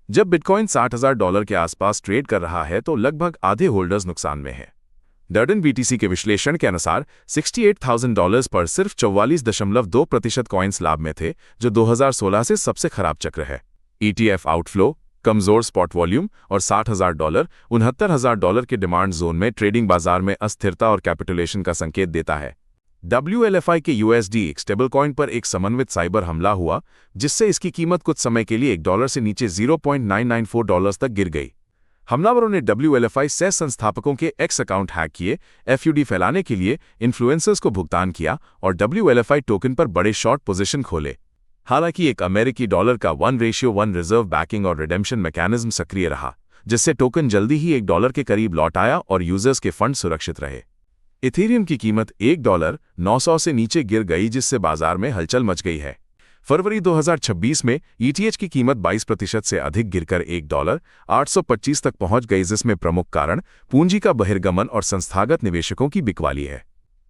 जब बिटकॉइन $60,000 के आसपास ट्रेड कर रहा है तो लगभग आधे होल्डर्स नुकसान में हैं। डर्डन बीटीसी के विश्लेषण के अनुसार $68,000 पर सिर्फ 44.2% कॉइन्स लाभ में थे, जो 2016 से सबसे खराब चक्र है। ETF आउटफ्लो, कमजोर स्पॉट वॉल्यूम और $60,000 $69,000 के डिमांड जोन में ट्रेडिंग बाजार में अस्थिरता और कैपिटुलेशन का संकेत देता है। WLFI के USD एक स्टेबल कॉइन पर एक समन्वित साइबर हमला हुआ, जिससे इसकी कीमत कुछ समय के लिए $1 से नीचे $0.994 तक गिर गई। हमलावरों ने WLFI सह संस्थापकों के X अकाउंट हैक किए, FUD फैलाने के लिए इन्फ्लुएंसर्स को भुगतान किया और WLFI टोकन पर बड़े शॉर्ट पोजीशन खोले। हालांकि एक अमेरिकी डॉलर का 1:1 रिजर्व बैकिंग और रिडेम्पशन मैकेनिज्म सक्रिय रहा, जिससे टोकन जल्दी ही $1 के करीब लौट आया और यूजर्स के फंड सुरक्षित रहे। इथेरियम की कीमत $1.900 से नीचे गिर गई, जिससे बाजार में हलचल मच गई है। फरवरी 2026 में ETH की कीमत 22% से अधिक गिरकर $1.825 तक पहुंच गई, जिसमें प्रमुख कारण पूंजी का बहिर्गमन और संस्थागत निवेशकों की बिकवाली है।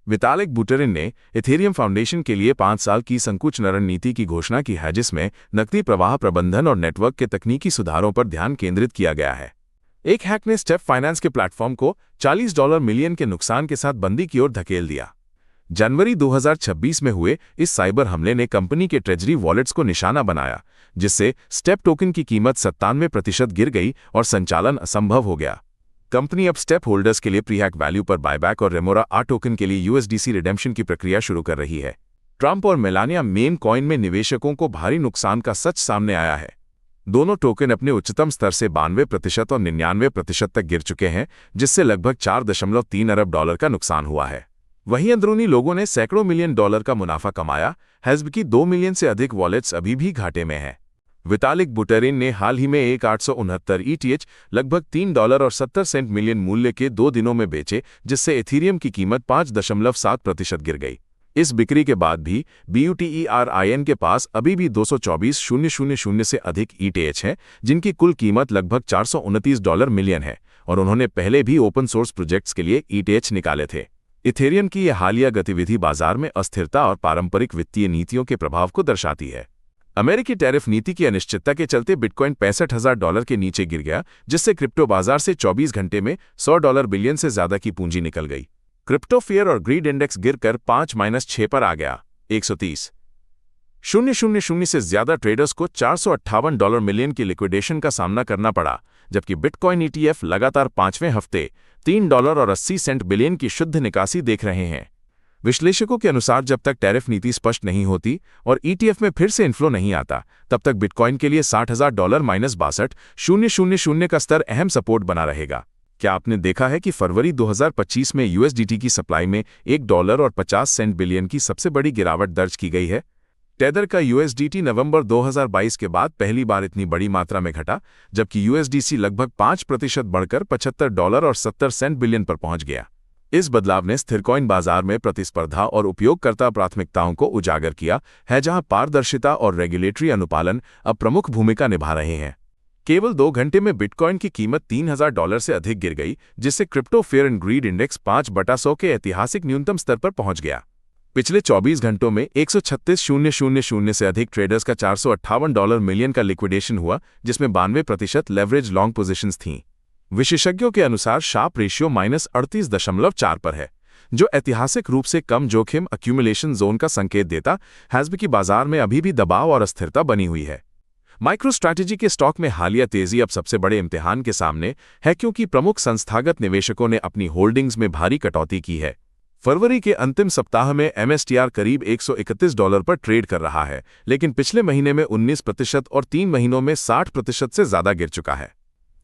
वितालिक बुटेरिन ने इथेरियम फाउंडेशन के लिए 5 साल की संकुचन रणनीति की घोषणा की है, जिसमें नकदी प्रवाह प्रबंधन और नेटवर्क के तकनीकी सुधारों पर ध्यान केंद्रित किया गया है। एक हैक ने स्टेप फाइनेंस के प्लेटफॉर्म को $40 मिलियन के नुकसान के साथ बंदी की ओर धकेल दिया। जनवरी 2026 में हुए इस साइबर हमले ने कंपनी के ट्रेजरी वॉलेट्स को निशाना बनाया, जिससे स्टेप टोकन की कीमत 97% गिर गई और संचालन असंभव हो गया। कंपनी अब स्टेप होल्डर्स के लिए प्रीहैक वैल्यू पर बायबैक और रेमोरा आ टोकन के लिए USDC रिडेम्पशन की प्रक्रिया शुरू कर रही है। ट्रंप और मेलानिया मेम कॉइन में निवेशकों को भारी नुकसान का सच सामने आया है। दोनों टोकन अपने उच्चतम स्तर से 92% और 99% तक गिर चुके हैं, जिससे लगभग $4.3 अरब का नुकसान हुआ है। वहीं अंदरूनी लोगों ने सैकड़ों मिलियन डॉलर का मुनाफा कमाया। हैज़ब की 2 मिलियन से अधिक वॉलेट्स अभी भी घाटे में हैं। वितालिक बुटेरिन ने हाल ही में 869 ETH लगभग $3.70 मिलियन मूल्य के 2 दिनों में बेचे, जिससे इथेरियम की कीमत 5.7% गिर गई। इस बिक्री के बाद भी BUTERIN के पास अभी भी 224,000 से अधिक ETH हैं, जिनकी कुल कीमत लगभग $429 मिलियन है, और उन्होंने पहले भी ओपन सोर्स प्रोजेक्ट्स के लिए ETH निकाले थे। इथेरियम की यह हालिया गतिविधि बाजार में अस्थिरता और पारंपरिक वित्तीय नीतियों के प्रभाव को दर्शाती है। अमेरिकी टैरिफ नीति की अनिश्चितता के चलते बिटकॉइन $65,000 के नीचे गिर गया, जिससे क्रिप्टो बाजार से 24 घंटे में $100 बिलियन से ज्यादा की पूंजी निकल गई। क्रिप्टो फियर और ग्रीड इंडेक्स गिरकर 5-6 पर आ गया। 130,000 से ज्यादा ट्रेडर्स को $458 मिलियन की लिक्विडेशन का सामना करना पड़ा, जबकि बिटकॉइन ETF लगातार 5वें हफ्ते $3.80 बिलियन की शुद्ध निकासी देख रहे हैं। विश्लेषकों के अनुसार जब तक टैरिफ नीति स्पष्ट नहीं होती और ETF में फिर से इन्फ्लो नहीं आता, तब तक बिटकॉइन के लिए $60,000-62,000 का स्तर अहम सपोर्ट बना रहेगा। क्या आपने देखा है कि फरवरी 2025 में USDT की सप्लाई में $1.50 बिलियन की सबसे बड़ी गिरावट दर्ज की गई है? टेदर का USDT नवंबर 2022 के बाद पहली बार इतनी बड़ी मात्रा में घटा, जबकि USDC लगभग 5% बढ़कर $75.70 बिलियन पर पहुंच गया। इस बदलाव ने स्थिर कॉइन बाजार में प्रतिस्पर्धा और उपयोगकर्ता प्राथमिकताओं को उजागर किया है, जहां पारदर्शिता और रेगुलेटरी अनुपालन अब प्रमुख भूमिका निभा रहे हैं। केवल 2 घंटे में बिटकॉइन की कीमत $3,000 से अधिक गिर गई, जिससे crypto fear and greed index 5/100 के ऐतिहासिक न्यूनतम स्तर पर पहुंच गया। पिछले 24 घंटों में 136,000 से अधिक ट्रेडर्स का $458 मिलियन का लिक्विडेशन हुआ, जिसमें 92% लेवरेज लॉन्ग पोजीशंस थीं। विशेषज्ञों के अनुसार शार्प रेशियो -38.4 पर है, जो ऐतिहासिक रूप से कम जोखिम अक्यूमुलेशन जोन का संकेत देता। हैज़ब की बाजार में अभी भी दबाव और अस्थिरता बनी हुई है। माइक्रो स्ट्रैटेजी के स्टॉक में हालिया तेजी अब सबसे बड़े इम्तिहान के सामने है, क्योंकि प्रमुख संस्थागत निवेशकों ने अपनी होल्डिंग्स में भारी कटौती की है। फरवरी के अंतिम सप्ताह में MSTR करीब $131 पर ट्रेड कर रहा है, लेकिन पिछले महीने में 19% और 3 महीनों में 60% से ज्यादा गिर चुका है।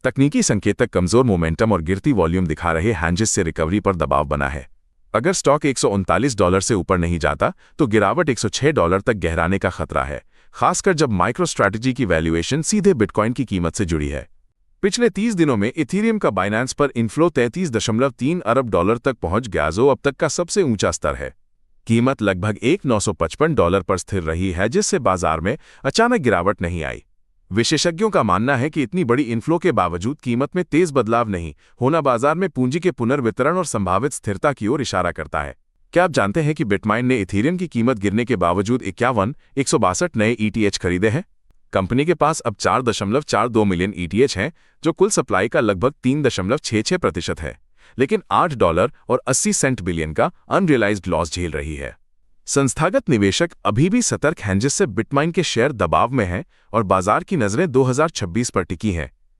तकनीकी संकेतक कमजोर मोमेंटम और गिरती वॉल्यूम दिखा रहे हैंजेस से रिकवरी पर दबाव बना है। अगर स्टॉक $139 से ऊपर नहीं जाता, तो गिरावट $106 तक गहराने का खतरा है, खासकर जब माइक्रो स्ट्रैटेजी की वैल्यूएशन सीधे बिटकॉइन की कीमत से जुड़ी है। पिछले 30 दिनों में इथेरियम का बाइनेंस पर इन्फ्लो $33.3 अरब तक पहुंच गया, जो अब तक का सबसे ऊंचा स्तर है। कीमत लगभग $1,955 पर स्थिर रही है, जिससे बाजार में अचानक गिरावट नहीं आई। विशेषज्ञों का मानना है कि इतनी बड़ी इन्फ्लो के बावजूद कीमत में तेज बदलाव नहीं होना बाजार में पूंजी के पुनर्वितरण और संभावित स्थिरता की ओर इशारा करता है। क्या आप जानते हैं कि बिटमाइन ने इथेरियम की कीमत गिरने के बावजूद 162 नए ETH खरीदे हैं? कंपनी के पास अब 4.42 मिलियन ETH हैं, जो कुल सप्लाई का लगभग 3.66% है, लेकिन $8.80 बिलियन का अनरियलाइज्ड लॉस झेल रही है। संस्थागत निवेशक अभी भी सतर्क हैं, जिससे बिटमाइन के शेयर दबाव में हैं और बाजार की नज़रें 2026 पर टिकी हैं।